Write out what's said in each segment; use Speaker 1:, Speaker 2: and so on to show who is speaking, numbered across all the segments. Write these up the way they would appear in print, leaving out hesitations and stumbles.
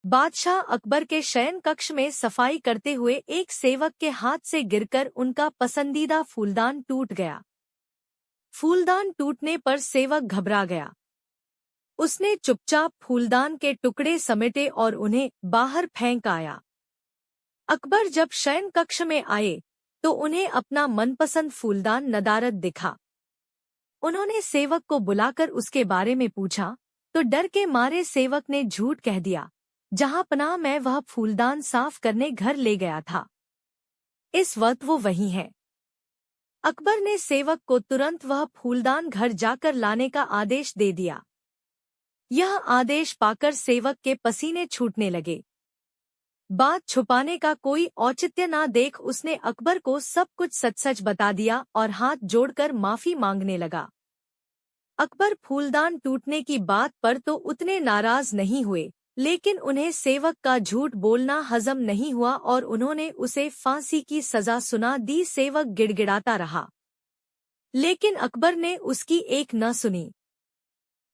Speaker 1: बादशाह अकबर के शयन कक्ष में सफाई करते हुए एक सेवक के हाथ से गिरकर उनका पसंदीदा फूलदान टूट गया। फूलदान टूटने पर सेवक घबरा गया। उसने चुपचाप फूलदान के टुकड़े समेटे और उन्हें बाहर फेंक आया। अकबर जब शयन कक्ष में आए तो उन्हें अपना मनपसंद फूलदान नदारद दिखा। उन्होंने सेवक को बुलाकर उसके बारे में पूछा तो डर के मारे सेवक ने झूठ कह दिया, जहां पनाह मैं वह फूलदान साफ करने घर ले गया था। इस वक्त वो वहीं है। अकबर ने सेवक को तुरंत वह फूलदान घर जाकर लाने का आदेश दे दिया। यह आदेश पाकर सेवक के पसीने छूटने लगे। बात छुपाने का कोई औचित्य ना देख उसने अकबर को सब कुछ सच सच बता दिया और हाथ जोड़कर माफी मांगने लगा। अकबर फूलदान टूटने की बात पर तो उतने नाराज नहीं हुए, लेकिन उन्हें सेवक का झूठ बोलना हजम नहीं हुआ और उन्होंने उसे फांसी की सजा सुना दी। सेवक गिड़गिड़ाता रहा, लेकिन अकबर ने उसकी एक न सुनी।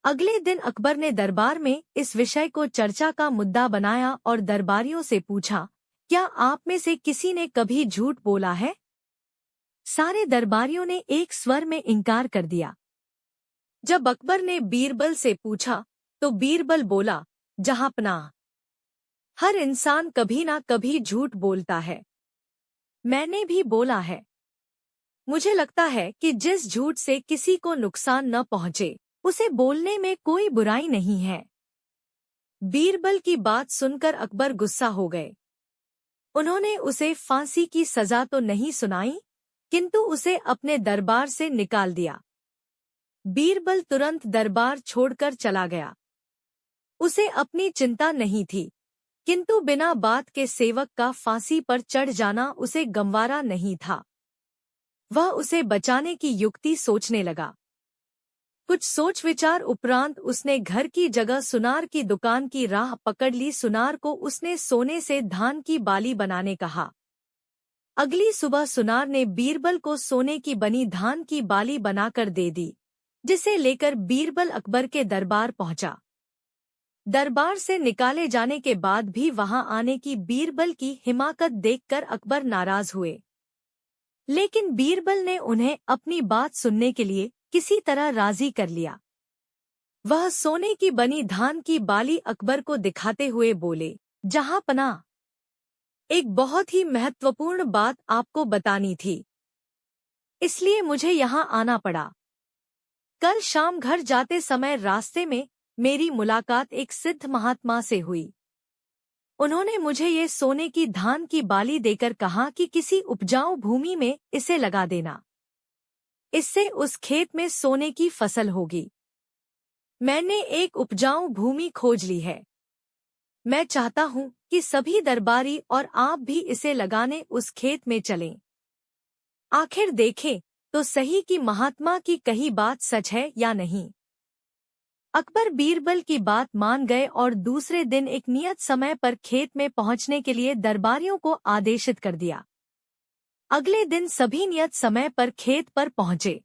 Speaker 1: अगले दिन अकबर ने दरबार में इस विषय को चर्चा का मुद्दा बनाया और दरबारियों से पूछा, क्या आप में से किसी ने कभी झूठ बोला है? सारे दरबारियों ने एक स्वर में इनकार कर दिया। जब अकबर ने बीरबल से पूछा तो बीरबल बोला, जहांपनाह, हर इंसान कभी ना कभी झूठ बोलता है। मैंने भी बोला है। मुझे लगता है कि जिस झूठ से किसी को नुकसान न पहुंचे उसे बोलने में कोई बुराई नहीं है। बीरबल की बात सुनकर अकबर गुस्सा हो गए। उन्होंने उसे फांसी की सजा तो नहीं सुनाई, किंतु उसे अपने दरबार से निकाल दिया। बीरबल तुरंत दरबार छोड़कर चला गया। उसे अपनी चिंता नहीं थी, किंतु बिना बात के सेवक का फांसी पर चढ़ जाना उसे गंवारा नहीं था। वह उसे बचाने की युक्ति सोचने लगा। कुछ सोच विचार उपरांत उसने घर की जगह सुनार की दुकान की राह पकड़ ली। सुनार को उसने सोने से धान की बाली बनाने कहा। अगली सुबह सुनार ने बीरबल को सोने की बनी धान की बाली बनाकर दे दी, जिसे लेकर बीरबल अकबर के दरबार पहुंचा। दरबार से निकाले जाने के बाद भी वहां आने की बीरबल की हिमाकत देखकर अकबर नाराज हुए, लेकिन बीरबल ने उन्हें अपनी बात सुनने के लिए किसी तरह राजी कर लिया। वह सोने की बनी धान की बाली अकबर को दिखाते हुए बोले, जहांपनाह, एक बहुत ही महत्वपूर्ण बात आपको बतानी थी, इसलिए मुझे यहाँ आना पड़ा। कल शाम घर जाते समय रास्ते में मेरी मुलाकात एक सिद्ध महात्मा से हुई। उन्होंने मुझे ये सोने की धान की बाली देकर कहा कि किसी उपजाऊ भूमि में इसे लगा देना, इससे उस खेत में सोने की फसल होगी। मैंने एक उपजाऊ भूमि खोज ली है। मैं चाहता हूँ कि सभी दरबारी और आप भी इसे लगाने उस खेत में चलें। आखिर देखें तो सही कि महात्मा की कही बात सच है या नहीं। अकबर बीरबल की बात मान गए और दूसरे दिन एक नियत समय पर खेत में पहुंचने के लिए दरबारियों को आदेशित कर दिया। अगले दिन सभी नियत समय पर खेत पर पहुंचे।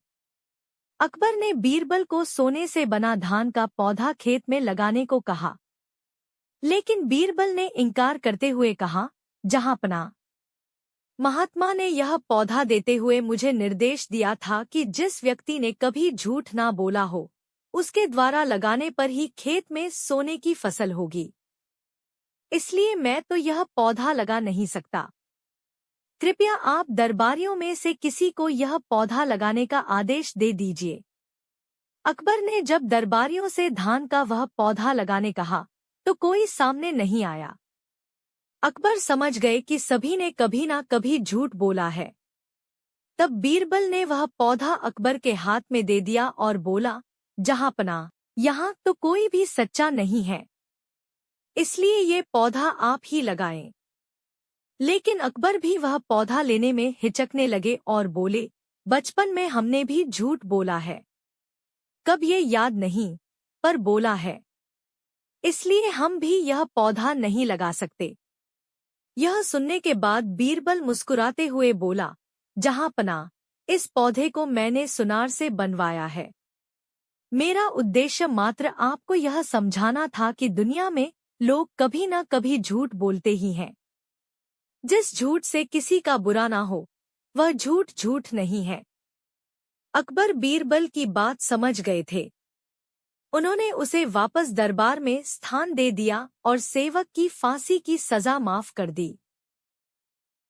Speaker 1: अकबर ने बीरबल को सोने से बना धान का पौधा खेत में लगाने को कहा, लेकिन बीरबल ने इनकार करते हुए कहा, जहांपनाह, महात्मा ने यह पौधा देते हुए मुझे निर्देश दिया था कि जिस व्यक्ति ने कभी झूठ ना बोला हो उसके द्वारा लगाने पर ही खेत में सोने की फसल होगी। इसलिए मैं तो यह पौधा लगा नहीं सकता। कृपया आप दरबारियों में से किसी को यह पौधा लगाने का आदेश दे दीजिए। अकबर ने जब दरबारियों से धान का वह पौधा लगाने कहा तो कोई सामने नहीं आया। अकबर समझ गए कि सभी ने कभी ना कभी झूठ बोला है। तब बीरबल ने वह पौधा अकबर के हाथ में दे दिया और बोला, जहांपनाह, यहाँ तो कोई भी सच्चा नहीं है, इसलिए ये पौधा आप ही लगाएं। लेकिन अकबर भी वह पौधा लेने में हिचकने लगे और बोले, बचपन में हमने भी झूठ बोला है, कब ये याद नहीं, पर बोला है, इसलिए हम भी यह पौधा नहीं लगा सकते। यह सुनने के बाद बीरबल मुस्कुराते हुए बोला, जहांपनाह, इस पौधे को मैंने सुनार से बनवाया है। मेरा उद्देश्य मात्र आपको यह समझाना था कि दुनिया में लोग कभी न कभी झूठ बोलते ही हैं। जिस झूठ से किसी का बुरा ना हो, वह झूठ झूठ नहीं है। अकबर बीरबल की बात समझ गए थे। उन्होंने उसे वापस दरबार में स्थान दे दिया और सेवक की फांसी की सजा माफ कर दी।